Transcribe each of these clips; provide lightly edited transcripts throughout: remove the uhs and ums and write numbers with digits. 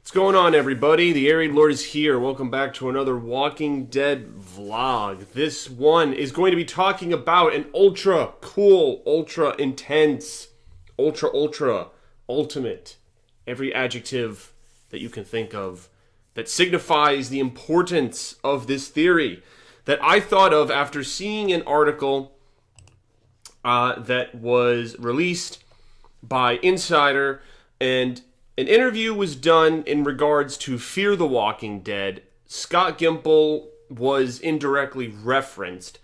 What's going on, everybody? The Arid Lord is here. Welcome back to another Walking Dead vlog. This one is going to be talking about an ultra cool, ultra intense, ultra ultimate, every adjective that you can think of that signifies the importance of this theory that I thought of after seeing an article that was released by Insider, and an interview was done in regards to Fear the Walking Dead. Scott Gimple was indirectly referenced,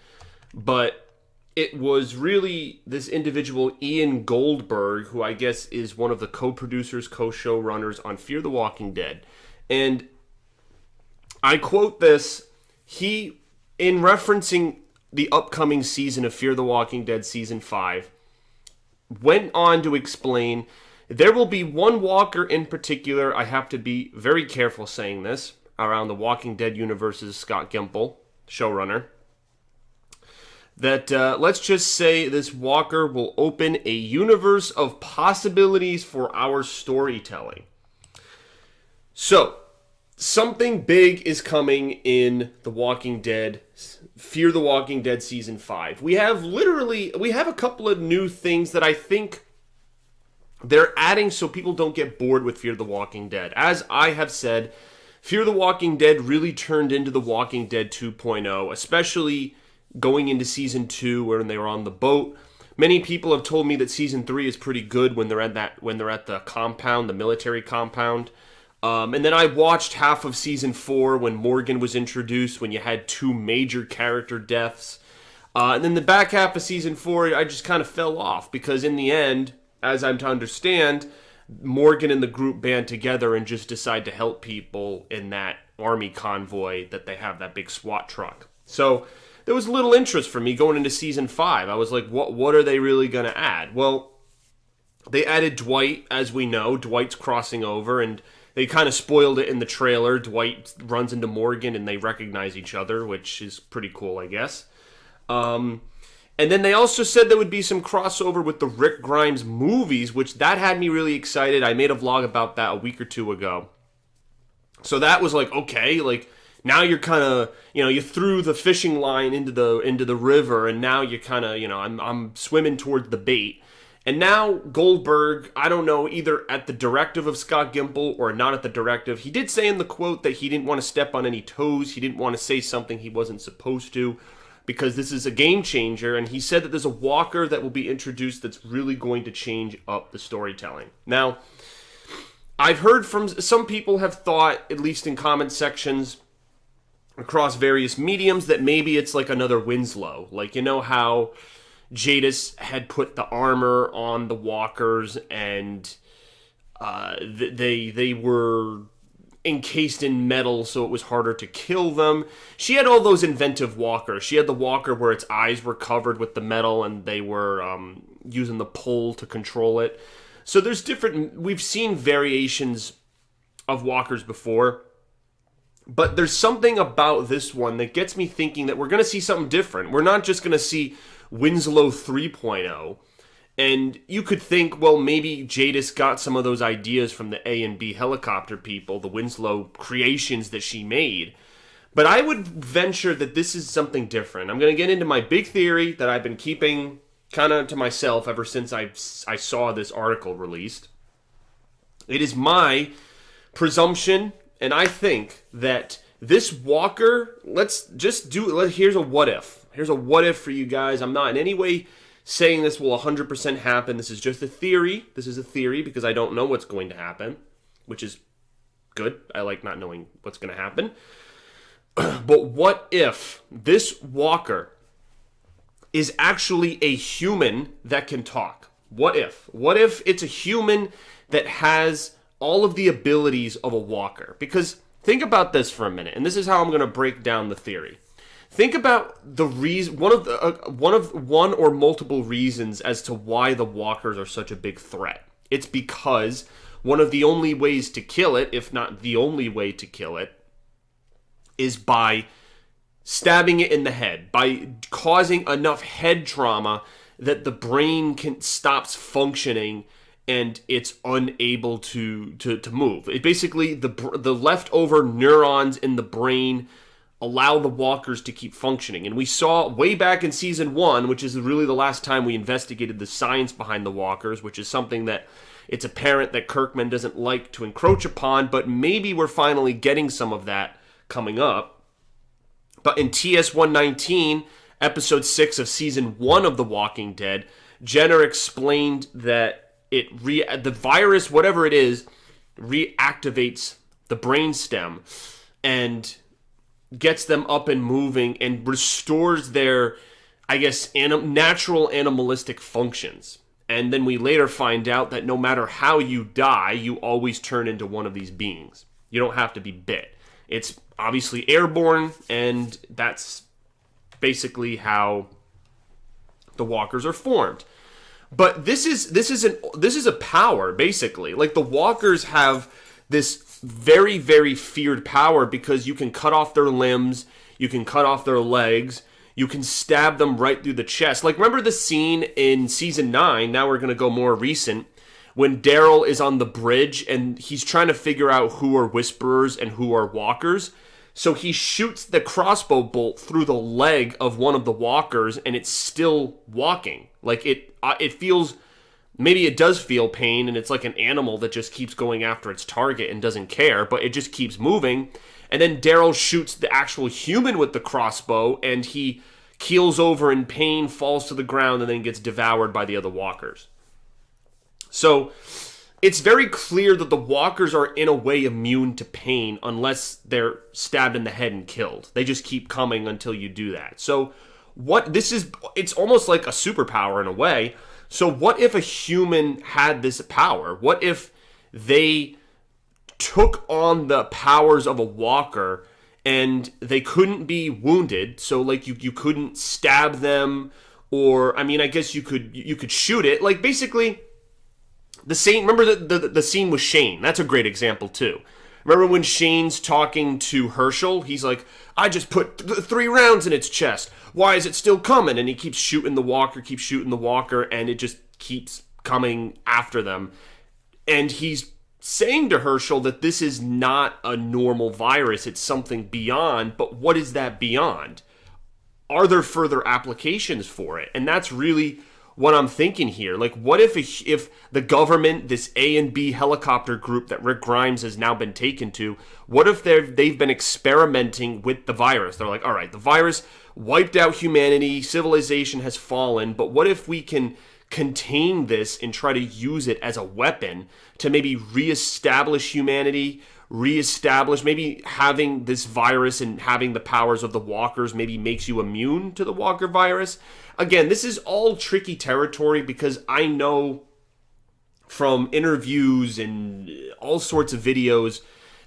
but it was really this individual, Ian Goldberg, who I guess is one of the co-producers, co-showrunners on Fear the Walking Dead. And I quote this, he, in referencing the upcoming season of Fear the Walking Dead Season 5, went on to explain there will be one walker in particular. I have to be very careful saying this around the Walking Dead universe's Scott Gimple, showrunner. That let's just say this walker will open a universe of possibilities for our storytelling. So, something big is coming in The Walking Dead, Fear the Walking Dead Season 5. We have a couple of new things that I think they're adding so people don't get bored with Fear the Walking Dead. As I have said, Fear the Walking Dead really turned into The Walking Dead 2.0, especially going into Season 2 when they were on the boat. Many people have told me that Season 3 is pretty good when they're at the compound, the military compound. And then I watched half of Season 4 when Morgan was introduced, when you had two major character deaths. And then the back half of Season 4, I just kind of fell off, because in the end, as I'm to understand, Morgan and the group band together and just decide to help people in that army convoy that they have, that big SWAT truck. So there was little interest for me going into Season 5. I was like, what are they really going to add? Well, they added Dwight, as we know. Dwight's crossing over, and they kind of spoiled it in the trailer. Dwight runs into Morgan, and they recognize each other, which is pretty cool, I guess. And then they also said there would be some crossover with the Rick Grimes movies, which that had me really excited. I made a vlog about that a week or two ago. So that was like, okay, like now you're kind of, you threw the fishing line into the river, and now you're kind of, I'm swimming towards the bait. And now Goldberg, I don't know, either at the directive of Scott Gimple or not at the directive, he did say in the quote that he didn't want to step on any toes. He didn't want to say something he wasn't supposed to, because this is a game changer, and he said that there's a walker that will be introduced that's really going to change up the storytelling. Now, I've heard from some people have thought, at least in comment sections across various mediums, that maybe it's like another Winslow. Like, how Jadis had put the armor on the walkers, and they were encased in metal, so it was harder to kill them. She had all those inventive walkers. She had the walker where its eyes were covered with the metal, and they were using the pull to control it. So there's we've seen variations of walkers before, but there's something about this one that gets me thinking that we're going to see something different. We're not just going to see Winslow 3.0. And you could think, well, maybe Jadis got some of those ideas from the A and B helicopter people, the Winslow creations that she made. But I would venture that this is something different. I'm going to get into my big theory that I've been keeping kind of to myself ever since I saw this article released. It is my presumption, and I think that this walker, here's a what if. Here's a what if for you guys. I'm not in any way saying this will 100% happen. This is just a theory. This is a theory because I don't know what's going to happen, which is good. I like not knowing what's going to happen. But what if this walker is actually a human that can talk? What if? What if it's a human that has all of the abilities of a walker? Because think about this for a minute, and this is how I'm going to break down the theory. Think about the reason, one or multiple reasons as to why the walkers are such a big threat. It's because one of the only ways to kill it, if not the only way to kill it, is by stabbing it in the head, by causing enough head trauma that the brain stops functioning and it's unable to move. It basically, the leftover neurons in the brain allow the walkers to keep functioning. And we saw way back in season 1, which is really the last time we investigated the science behind the walkers, which is something that it's apparent that Kirkman doesn't like to encroach upon, but maybe we're finally getting some of that coming up. But in TS 119, episode 6 of season 1 of The Walking Dead, Jenner explained that the virus, whatever it is, reactivates the brainstem and gets them up and moving and restores their, I guess, natural animalistic functions. And then we later find out that no matter how you die, you always turn into one of these beings. You don't have to be bit. It's obviously airborne, and that's basically how the walkers are formed. But this is a power, basically. Like, the walkers have this very, very feared power because you can cut off their limbs, you can cut off their legs, you can stab them right through the chest. Like, remember the scene in season 9, now we're going to go more recent, when Daryl is on the bridge and he's trying to figure out who are whisperers and who are walkers. So he shoots the crossbow bolt through the leg of one of the walkers and it's still walking. Like, it feels... Maybe it does feel pain, and it's like an animal that just keeps going after its target and doesn't care, but it just keeps moving. And then Daryl shoots the actual human with the crossbow, and he keels over in pain, falls to the ground, and then gets devoured by the other walkers. So it's very clear that the walkers are in a way immune to pain unless they're stabbed in the head and killed. They just keep coming until you do that. So it's almost like a superpower in a way. So what if a human had this power? What if they took on the powers of a walker and they couldn't be wounded? So, like, you couldn't stab them, or, I mean, I guess you could shoot it. Like, basically, remember the scene with Shane? That's a great example, too. Remember when Shane's talking to Herschel? He's like, I just put 3 rounds in its chest. Why is it still coming? And he keeps shooting the walker, and it just keeps coming after them. And he's saying to Herschel that this is not a normal virus. It's something beyond. But what is that beyond? Are there further applications for it? And that's really what I'm thinking here. Like, what if the government, this A and B helicopter group that Rick Grimes has now been taken to, what if they've been experimenting with the virus? They're like, all right, the virus wiped out humanity, civilization has fallen, but what if we can contain this and try to use it as a weapon to maybe reestablish humanity, maybe having this virus and having the powers of the walkers maybe makes you immune to the walker virus. Again, this is all tricky territory because I know from interviews and all sorts of videos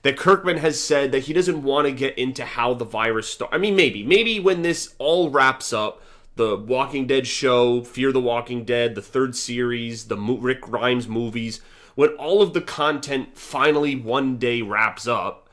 that Kirkman has said that he doesn't want to get into how the virus started. I mean, maybe when this all wraps up, the Walking Dead show, Fear the Walking Dead, the 3rd series, the Rick Grimes movies, when all of the content finally one day wraps up,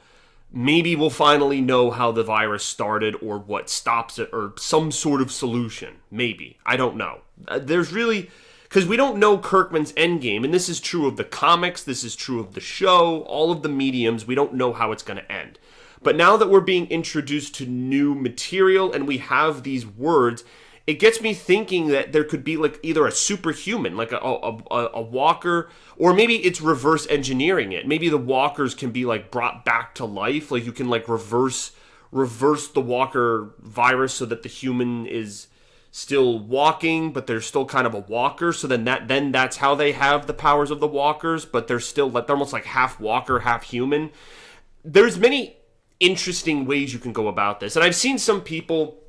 maybe we'll finally know how the virus started or what stops it or some sort of solution. Maybe. I don't know. There's really... Because we don't know Kirkman's endgame, and this is true of the comics, this is true of the show, all of the mediums, we don't know how it's going to end. But now that we're being introduced to new material and we have these words, it gets me thinking that there could be like either a superhuman, like a walker, or maybe it's reverse engineering it. Maybe the walkers can be like brought back to life, like you can like reverse the walker virus so that the human is still walking, but they're still kind of a walker. So then that's how they have the powers of the walkers, but they're still like, they're almost like half walker, half human. There's many interesting ways you can go about this. And I've seen some people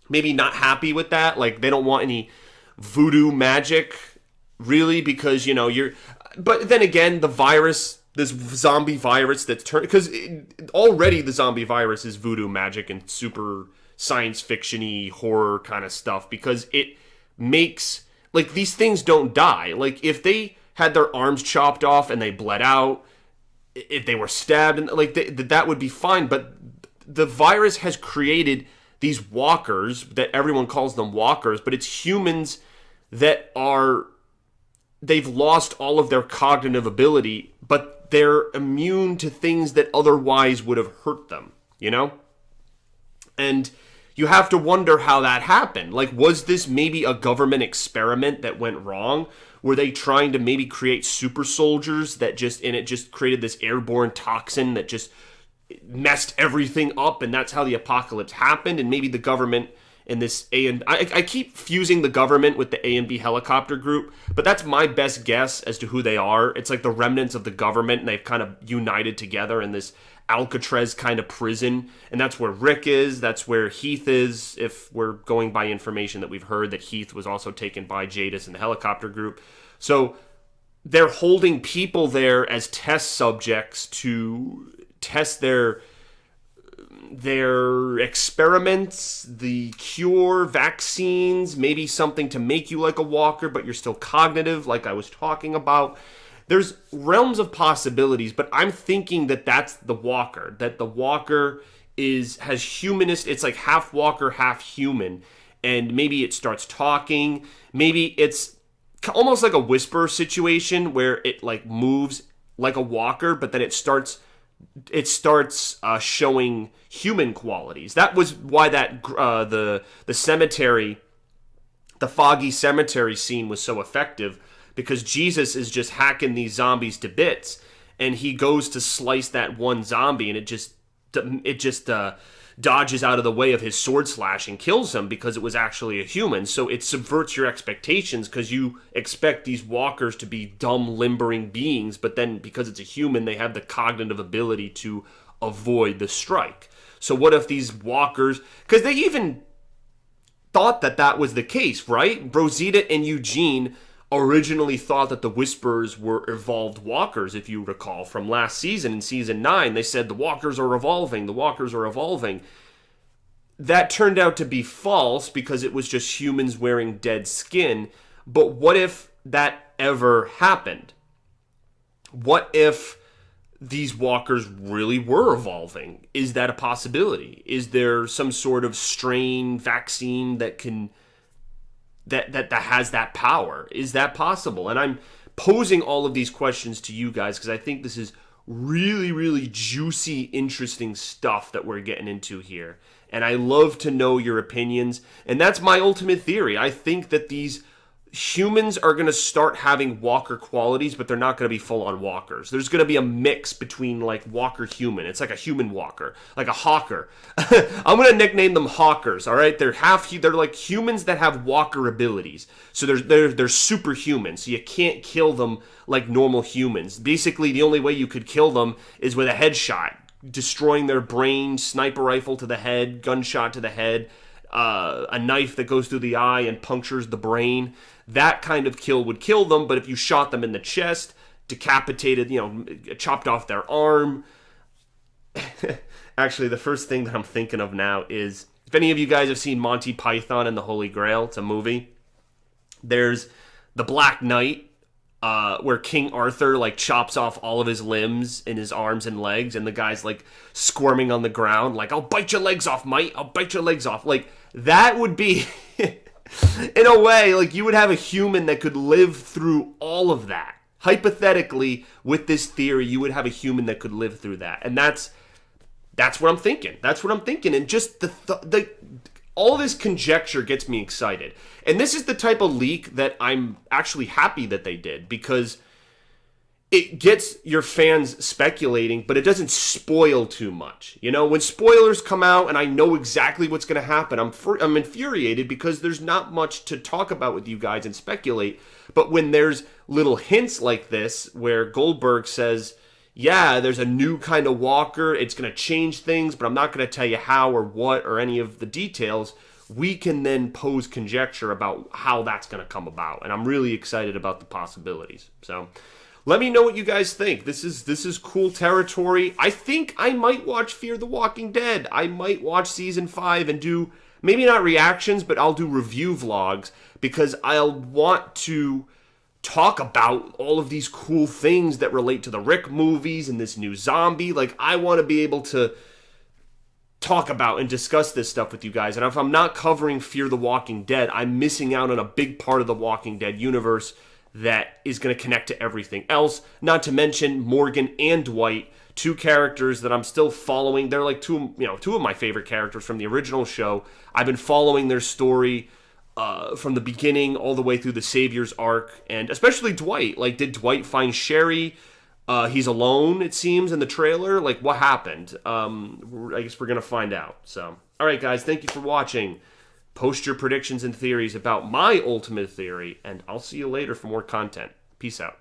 maybe not happy with that. Like they don't want any voodoo magic really because, you know, but then again, the virus, this zombie virus that's turned, because already the zombie virus is voodoo magic and super science fiction-y horror kind of stuff because it makes, like, these things don't die. Like, if they had their arms chopped off and they bled out, if they were stabbed, and like that would be fine. But the virus has created these walkers that everyone calls them walkers, but it's humans that are they've lost all of their cognitive ability, but they're immune to things that otherwise would have hurt them, you know? And you have to wonder how that happened. Like, was this maybe a government experiment that went wrong? Were they trying to maybe create super soldiers that it just created this airborne toxin that just messed everything up, and that's how the apocalypse happened? And maybe the government and this I keep fusing the government with the A and B helicopter group, but that's my best guess as to who they are. It's like the remnants of the government, and they've kind of united together in this Alcatraz kind of prison, and that's where Rick is, that's where Heath is, if we're going by information that we've heard that Heath was also taken by Jadis and the helicopter group. So they're holding people there as test subjects to test their experiments, the cure, vaccines, maybe something to make you like a walker, but you're still cognitive, like I was talking about. There's realms of possibilities, but I'm thinking that that's the walker, that the walker has humanist, it's like half walker, half human, and maybe it starts talking, maybe it's almost like a whisper situation where it like moves like a walker, but then it starts showing human qualities. That was why that the cemetery, the foggy cemetery scene was so effective, because Jesus is just hacking these zombies to bits, and he goes to slice that one zombie, and it just dodges out of the way of his sword slash and kills him because it was actually a human. So it subverts your expectations, because you expect these walkers to be dumb, limbering beings, but then because it's a human, they have the cognitive ability to avoid the strike. So what if these walkers, because they even thought that was the case, right? Rosita and Eugene originally thought that the Whisperers were evolved walkers, if you recall from last season. In season 9, they said the walkers are evolving, the walkers are evolving. That turned out to be false, because it was just humans wearing dead skin. But what if that ever happened? What if these walkers really were evolving? Is that a possibility? Is there some sort of strain vaccine that can that has that power? Is that possible? And I'm posing all of these questions to you guys because I think this is really, really juicy, interesting stuff that we're getting into here. And I love to know your opinions. And that's my ultimate theory. I think that these humans are going to start having walker qualities, but they're not going to be full-on walkers. There's going to be a mix between like walker-human. It's like a human walker, like a hawker. I'm going to nickname them hawkers, all right? They're like humans that have walker abilities. So they're superhuman, so you can't kill them like normal humans. Basically, the only way you could kill them is with a headshot, destroying their brain, sniper rifle to the head, gunshot to the head, a knife that goes through the eye and punctures the brain. That kind of kill would kill them, but if you shot them in the chest, decapitated, chopped off their arm. Actually, the first thing that I'm thinking of now is, if any of you guys have seen Monty Python and the Holy Grail, it's a movie. There's the Black Knight, where King Arthur like chops off all of his limbs and his arms and legs, and the guy's like squirming on the ground, like, "I'll bite your legs off, mate. I'll bite your legs off." Like, that would be, in a way, like you would have a human that could live through all of that. Hypothetically, with this theory, you would have a human that could live through that, and that's what I'm thinking. That's what I'm thinking, and just the all this conjecture gets me excited. And this is the type of leak that I'm actually happy that they did, because it gets your fans speculating, but it doesn't spoil too much. When spoilers come out and I know exactly what's going to happen, I'm infuriated, because there's not much to talk about with you guys and speculate. But when there's little hints like this, where Goldberg says, yeah, there's a new kind of walker, it's going to change things, but I'm not going to tell you how or what or any of the details, we can then pose conjecture about how that's going to come about. And I'm really excited about the possibilities. So let me know what you guys think. This is cool territory. I think I might watch Fear the Walking Dead. I might watch season 5 and do, maybe not reactions, but I'll do review vlogs, because I'll want to talk about all of these cool things that relate to the Rick movies and this new zombie. Like, I want to be able to talk about and discuss this stuff with you guys. And if I'm not covering Fear the Walking Dead, I'm missing out on a big part of the Walking Dead universe that is going to connect to everything else. Not to mention Morgan and Dwight, two characters that I'm still following. They're like two of my favorite characters from the original show. I've been following their story from the beginning all the way through the Savior's arc, and especially Dwight. Like, did Dwight find Sherry? He's alone, it seems, in the trailer. Like, what happened? I guess we're going to find out. So, all right, guys, thank you for watching. Post your predictions and theories about my ultimate theory, and I'll see you later for more content. Peace out.